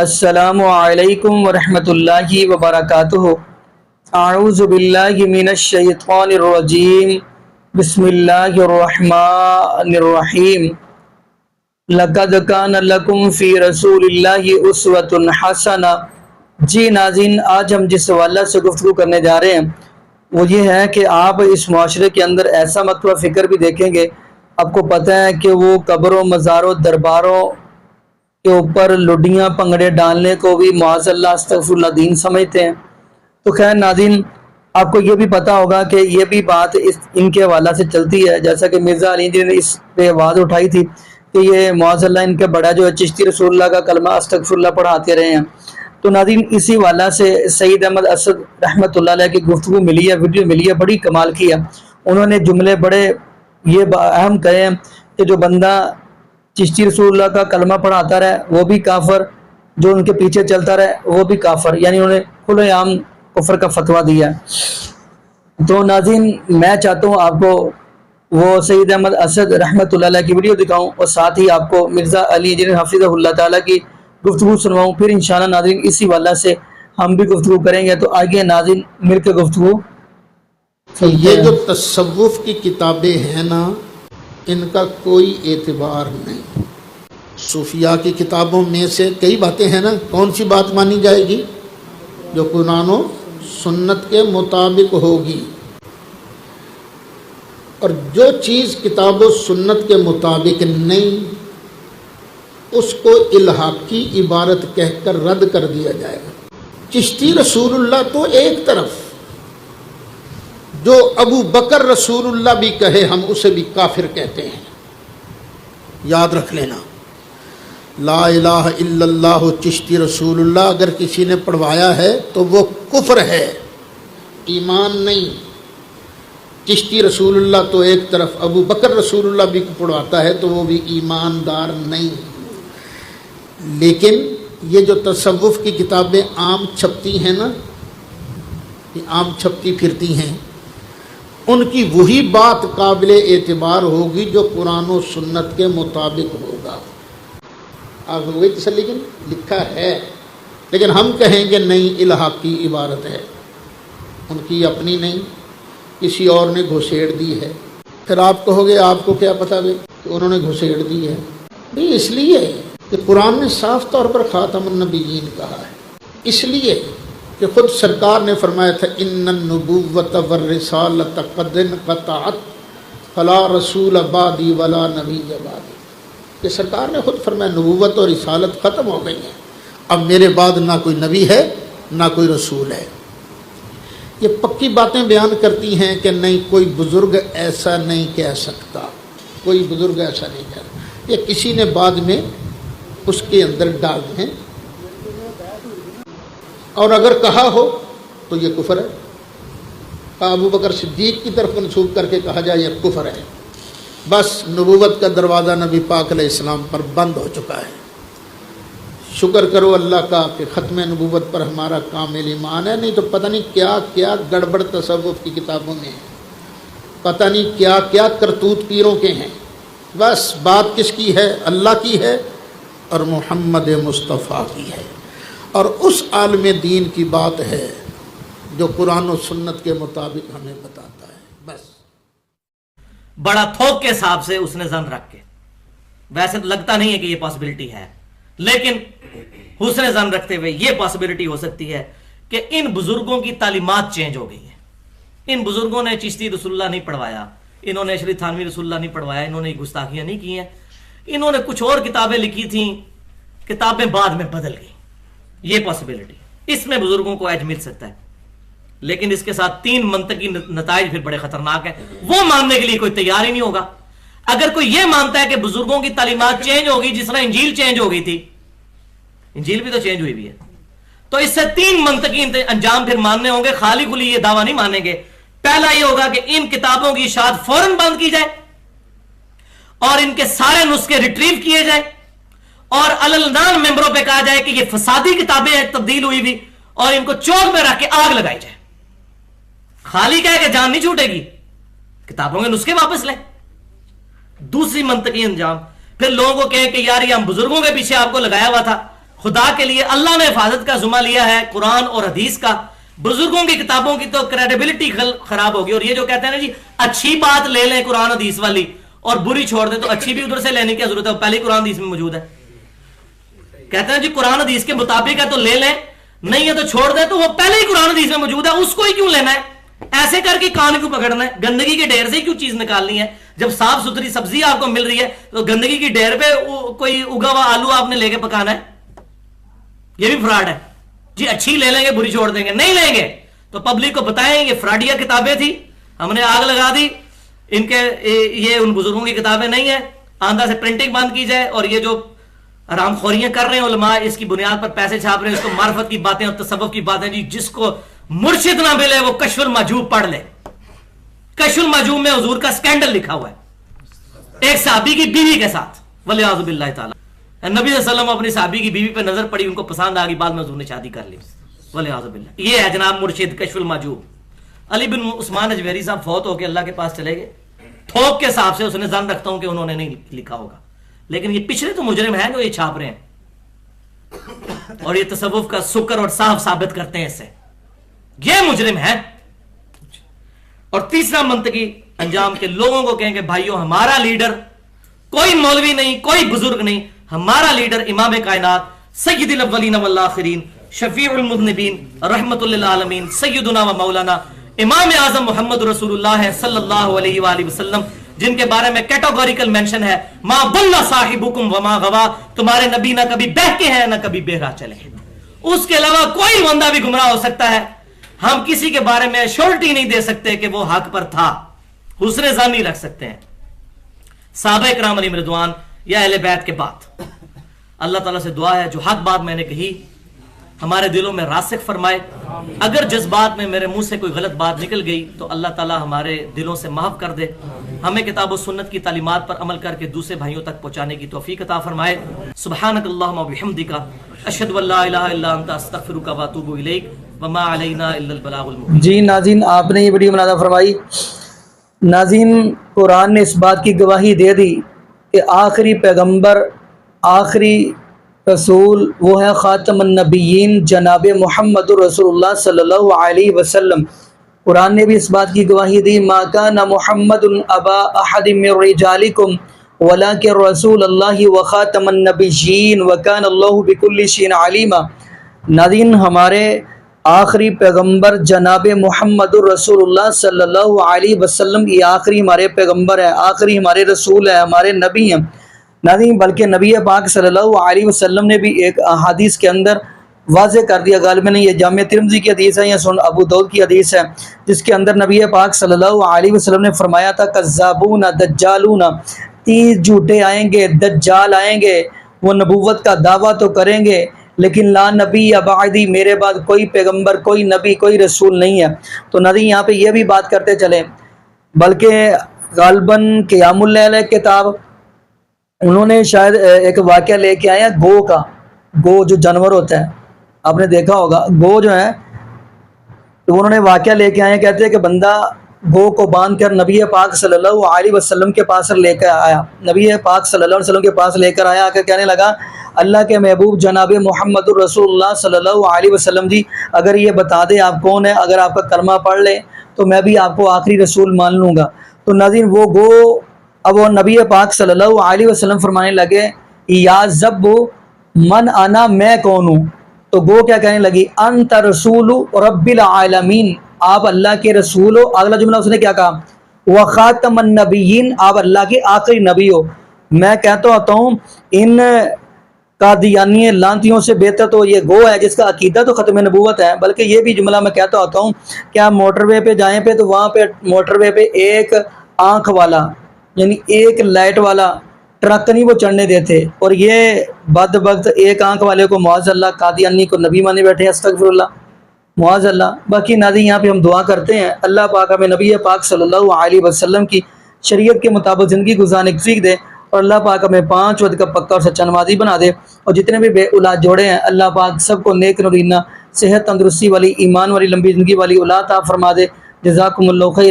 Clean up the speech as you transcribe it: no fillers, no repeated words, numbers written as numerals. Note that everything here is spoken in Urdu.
السلام علیکم ورحمۃ اللہ وبرکاتہ۔ اعوذ باللہ من الشیطان الرجیم، بسم اللہ الرحمن الرحیم۔ لقد کان لکم فی رسول اللہ اسوۃ حسنہ۔ جی ناظرین، آج ہم جس حوالہ سے گفتگو کرنے جا رہے ہیں وہ یہ ہے کہ آپ اس معاشرے کے اندر ایسا مکتبہ فکر بھی دیکھیں گے۔ آپ کو پتہ ہے کہ وہ قبروں، مزاروں، درباروں کے اوپر لڈیاں پنگڑے ڈالنے کو بھی معاذ اللہ استغفر اللہ دین سمجھتے ہیں۔ تو خیر ناظرین، آپ کو یہ بھی پتہ ہوگا کہ یہ بھی بات ان کے حوالہ سے چلتی ہے، جیسا کہ مرزا علی جی نے اس پہ آواز اٹھائی تھی کہ یہ معاذ اللہ ان کے بڑا جو ہے چشتی رسول اللہ کا کلمہ استغفر اللہ پڑھاتے رہے ہیں۔ تو ناظرین، اسی حوالہ سے سید احمد اسد رحمۃ اللہ علیہ کی گفتگو ملی ہے، ویڈیو ملی ہے، بڑی کمال کی ہے۔ انہوں نے جملے بڑے یہ اہم کہے ہیں کہ جو بندہ چشتی رسول اللہ کا کلمہ پڑھاتا رہے وہ بھی کافر، جو ان کے پیچھے چلتا رہے وہ بھی کافر، یعنی انہوں نے کھلے عام کفر کا فتویٰ دیا ہے۔ تو ناظرین، میں چاہتا ہوں آپ کو وہ سید احمد اسد رحمۃ اللہ علیہ کی ویڈیو دکھاؤں اور ساتھ ہی آپ کو مرزا علی جی حفظہ اللہ تعالیٰ کی گفتگو سنواؤں، پھر انشاءاللہ ناظرین اسی والہ سے ہم بھی گفتگو کریں گے۔ تو آئیے ناظرین مل کے گفتگو یہ جو تصوف کی کتابیں ہیں نا، ان کا کوئی اعتبار نہیں۔ صوفیاء کی کتابوں میں سے کئی باتیں ہیں نا، کون سی بات مانی جائے گی؟ جو قرآن و سنت کے مطابق ہوگی، اور جو چیز کتاب و سنت کے مطابق نہیں اس کو الحاقی عبارت کہہ کر رد کر دیا جائے گا۔ چشتی رسول اللہ تو ایک طرف، جو ابو بکر رسول اللہ بھی کہے ہم اسے بھی کافر کہتے ہیں۔ یاد رکھ لینا، لا الہ الا اللہ چشتی رسول اللہ اگر کسی نے پڑھوایا ہے تو وہ کفر ہے، ایمان نہیں۔ چشتی رسول اللہ تو ایک طرف، ابو بکر رسول اللہ بھی پڑھواتا ہے تو وہ بھی ایماندار نہیں۔ لیکن یہ جو تصوف کی کتابیں عام چھپتی ہیں نا، یہ عام چھپتی پھرتی ہیں، ان کی وہی بات قابل اعتبار ہوگی جو قرآن و سنت کے مطابق ہوگا۔ آپ وہی تسلی کی لکھا ہے، لیکن ہم کہیں گے نہیں الحاقی عبارت ہے، ان کی اپنی نہیں، کسی اور نے گھسیڑ دی ہے۔ پھر آپ کہو گے آپ کو کیا پتہ بھائی کہ انہوں نے گھسیڑ دی ہے؟ بھائی اس لیے کہ قرآن نے صاف طور پر خاتم النبیین کہا ہے، اس لیے کہ خود سرکار نے فرمایا تھا ان النبوۃ والرسالۃ قد انقطعت فلا رسول بعدی ولا نبی بعدی، کہ سرکار نے خود فرمایا نبوت اور رسالت ختم ہو گئی ہیں، اب میرے بعد نہ کوئی نبی ہے نہ کوئی رسول ہے۔ یہ پکی باتیں بیان کرتی ہیں کہ نہیں کوئی بزرگ ایسا نہیں کہہ سکتا، کوئی بزرگ ایسا نہیں کہہ سکتا، یہ کسی نے بعد میں اس کے اندر ڈال ہیں، اور اگر کہا ہو تو یہ کفر ہے۔ ابو بکر صدیق کی طرف منسوب کر کے کہا جائے یہ کفر ہے۔ بس نبوت کا دروازہ نبی پاک علیہ السلام پر بند ہو چکا ہے۔ شکر کرو اللہ کا کہ ختم نبوت پر ہمارا کامل ایمان ہے، نہیں تو پتہ نہیں کیا کیا گڑبڑ تصوف کی کتابوں میں ہے، پتہ نہیں کیا کیا کرتوت پیروں کے ہیں۔ بس بات کس کی ہے؟ اللہ کی ہے اور محمد مصطفیٰ کی ہے، اور اس عالم دین کی بات ہے جو قرآن و سنت کے مطابق ہمیں بتاتا ہے۔ بس بڑا تھوک کے حساب سے اس نے زن رکھ کے، ویسے تو لگتا نہیں ہے کہ یہ پاسبلٹی ہے، لیکن حسن زن رکھتے ہوئے یہ پاسبلٹی ہو سکتی ہے کہ ان بزرگوں کی تعلیمات چینج ہو گئی ہیں۔ ان بزرگوں نے چشتی رسول اللہ نہیں پڑھوایا، انہوں نے اشری تھانوی رسول اللہ نہیں پڑھوایا، انہوں نے گستاخیاں نہیں کی ہیں، انہوں نے کچھ اور کتابیں لکھی تھیں، کتابیں بعد میں بدل گئی۔ یہ پاسبلٹی، اس میں بزرگوں کو ایج مل سکتا ہے، لیکن اس کے ساتھ تین منطقی نتائج پھر بڑے خطرناک ہیں، وہ ماننے کے لیے کوئی تیار ہی نہیں ہوگا۔ اگر کوئی یہ مانتا ہے کہ بزرگوں کی تعلیمات چینج ہوگی جس طرح انجیل چینج ہو گئی تھی، انجیل بھی تو چینج ہوئی بھی ہے، تو اس سے تین منطقی انجام پھر ماننے ہوں گے۔ خالی کلی یہ دعویٰ نہیں مانیں گے۔ پہلا یہ ہوگا کہ ان کتابوں کی اشاعت فوراً بند کی جائے اور ان کے سارے نسخے ریٹریو کیے جائیں، اور علنان ممبروں پہ کہا جائے کہ یہ فسادی کتابیں ہیں، تبدیل ہوئی بھی، اور ان کو چوک میں رکھ کے آگ لگائی جائے۔ خالی کہہ کہ جان نہیں چھوٹے گی، کتابوں کے نسخے واپس لیں۔ دوسری منطقی انجام، پھر لوگوں کو کہیں کہ یار یہ ہم بزرگوں کے پیچھے آپ کو لگایا ہوا تھا، خدا کے لیے اللہ نے حفاظت کا ذمہ لیا ہے قرآن اور حدیث کا. بزرگوں کی کتابوں کی تو کریڈیبلٹی خراب ہوگی. اور یہ جو کہتے ہیں نا جی اچھی بات لے لیں قرآن حدیث والی اور بری چھوڑ دیں, تو اچھی بھی ادھر سے لینے کی ضرورت ہے, پہلے قرآن حدیث میں موجود ہے. کہتے ہیں جی قرآن حدیث کے مطابق ہے تو لے لیں, نہیں ہے تو چھوڑ دیں, تو وہ پہلے ہی قرآن حدیث میں موجود ہے, اس کو ہی کیوں لینا ہے؟ ایسے کر کے کان کیوں پکڑنا ہے؟ گندگی کے ڈھیر سے ہی کیوں چیز نکالنی ہے؟ جب صاف ستھری سبزی آپ کو مل رہی ہے تو گندگی کی ڈھیر پہ کوئی اگا ہوا آلو آپ نے لے کے پکانا ہے؟ یہ بھی فراڈ ہے. جی اچھی لے لیں گے بری چھوڑ دیں گے, نہیں لیں گے تو پبلک کو بتائیں یہ فراڈیا کتابیں تھی, ہم نے آگ لگا دی, ان کے یہ ان بزرگوں کی کتابیں نہیں ہیں, آندھا سے پرنٹنگ بند کی جائے, اور یہ جو حرام خوریاں کر رہے ہیں علماء اس کی بنیاد پر پیسے چھاپ رہے ہیں, اس کو معرفت کی باتیں اور تصوف کی باتیں. جی جس کو مرشد نہ ملے وہ کشف المحجوب پڑھ لے. کشف المحجوب میں حضور کا سکینڈل لکھا ہوا ہے ایک صحابی کی بیوی کے ساتھ, والعیاذ باللہ تعالی. نبی صلی اللہ علیہ وسلم اپنی صحابی کی بیوی پہ نظر پڑی, ان کو پسند آ گئی, بعد میں حضور نے شادی کر لی, والعیاذ باللہ. یہ ہے جناب مرشد کشف المحجوب. علی بن عثمان اجمیری صاحب فوت ہو کے اللہ کے پاس چلے گئے, تھوک کے حساب سے اس نے ظن رکھتا ہوں کہ انہوں نے نہیں لکھا ہوگا, لیکن یہ پچھلے تو مجرم ہیں جو یہ چھاپ رہے ہیں اور یہ تصوف کا سکر اور صاف ثابت کرتے ہیں, اس سے یہ مجرم ہے. اور تیسرا منطقی انجام کے لوگوں کو کہیں کہ بھائیو ہمارا لیڈر کوئی مولوی نہیں, کوئی بزرگ نہیں, ہمارا لیڈر امام کائنات سید الاولین والآخرین شفیع المذنبین رحمت للعالمین سیدنا و مولانا امام اعظم محمد رسول اللہ صلی اللہ علیہ وآلہ وسلم, جن کے بارے میں کیٹاگوریکل مینشن ہے ما ضل صاحبکم وما غوا, تمہارے نبی نہ کبھی بہکے ہیں نہ کبھی بہرا چلے ہیں, اس کے علاوہ کوئی بندہ بھی گمراہ ہو سکتا ہے. ہم کسی کے بارے میں شورٹی نہیں دے سکتے کہ وہ حق پر تھا, حسن ظن نہیں رکھ سکتے ہیں. صحابہ کرام علیہم رضوان یا اہل بیت کے بعد اللہ تعالیٰ سے دعا ہے جو حق بات میں نے کہی ہمارے دلوں میں راسخ فرمائے. اگر جذبات میں میرے منہ سے کوئی غلط بات نکل گئی تو اللہ تعالیٰ ہمارے دلوں سے معاف کر دے, ہمیں کتاب و سنت کی تعلیمات پر عمل کر کے دوسرے بھائیوں تک پہنچانے کی توفیق عطا فرمائے. سبحانک اللہم و بحمدک اشہد ان لا الہ الا انت استغفرک و اتوب الیک وما علینا الا البلاغ المبین. جی ناظرین, آپ نے یہ ویڈیو مناظرہ فرمائی. ناظرین, قرآن نے اس بات کی گواہی دے دی کہ آخری پیغمبر, آخری رسول وہ ہے خاتم النبیین جناب محمد رسول اللہ صلی اللہ علیہ وسلم. قرآن نے بھی اس بات کی گواہی دی, ما کان محمد ابا احد من رجالکم ولکن رسول اللہ وخاتم النبیین وکان اللہ بکل شیء علیما. ناظرین, ہمارے آخری پیغمبر جناب محمد رسول اللہ صلی اللہ علیہ وسلم یہ آخری ہمارے پیغمبر ہے, آخری ہمارے رسول ہے, ہمارے نبی ہیں. ناظرین, بلکہ نبی پاک صلی اللہ علیہ وسلم نے بھی ایک حدیث کے اندر واضح کر دیا, غالباً یہ جامع ترمذی کی حدیث ہے یا سنن ابو داؤد کی حدیث ہے, جس کے اندر نبی پاک صلی اللہ علیہ وسلم نے فرمایا تھا کذابون دجالون, 30 جھوٹے آئیں گے, دجال آئیں گے, وہ نبوت کا دعویٰ تو کریں گے لیکن لا نبی بعدی, میرے بعد کوئی پیغمبر, کوئی نبی, کوئی رسول نہیں ہے. تو ناظرین یہاں پہ یہ بھی بات کرتے چلیں, بلکہ غالباً قیام اللیل کتاب انہوں نے شاید ایک واقعہ لے کے آیا گو کا. گو جو جانور ہوتا ہے, آپ نے دیکھا ہوگا گو جو ہے, تو انہوں نے واقعہ لے کے آئے, کہتے ہیں کہ بندہ گو کو باندھ کر نبی پاک صلی اللہ علیہ وسلم کے پاس لے کر آیا, نبی پاک صلی اللہ علیہ وسلم کے پاس لے کر آیا, آ کر کہنے لگا اللہ کے محبوب جناب محمد رسول اللہ صلی اللہ علیہ وسلم جی اگر یہ بتا دے آپ کون ہیں, اگر آپ کا کلمہ پڑھ لے تو میں بھی آپ کو آخری رسول مان لوں گا. تو ناظرین وہ گو, اب وہ نبی پاک صلی اللہ علیہ وسلم فرمانے لگے یا زب من انا, میں کون ہوں؟ تو گو کیا کہنے لگی انت رسول رب العالمین, آپ اللہ کے رسول ہو. اگلا جملہ اس نے کیا کہا وخاتم النبیین, آپ اللہ کے آخری نبی ہو. میں کہتا ہوتا ہوں ان قادیانی لانتیوں سے بہتر تو یہ گو ہے جس کا عقیدہ تو ختم نبوت ہے. بلکہ یہ بھی جملہ میں کہتا ہوتا ہوں کہ آپ موٹر وے پہ جائیں پہ تو وہاں پہ موٹر وے پہ ایک آنکھ والا یعنی ایک لائٹ والا ٹرک نہیں وہ چڑھنے دیتے, اور یہ بد وقت ایک آنکھ والے کو معاذ اللہ قادیانی کو نبی مانے بیٹھے, استغفر اللہ معاذ اللہ. باقی ناظرین یہاں پہ ہم دعا کرتے ہیں اللہ پاک ہمیں نبی پاک صلی اللہ علیہ وسلم کی شریعت کے مطابق زندگی گزارنے کی توفیق دے, اور اللہ پاک ہمیں 5 وقت کا پکا اور سچا نمازی بنا دے, اور جتنے بھی بے اولاد جوڑے ہیں اللہ پاک سب کو نیک نورینہ صحت تندرستی والی ایمان والی لمبی زندگی والی اولاد عطا فرما دے. جزاکم اللہ خیر.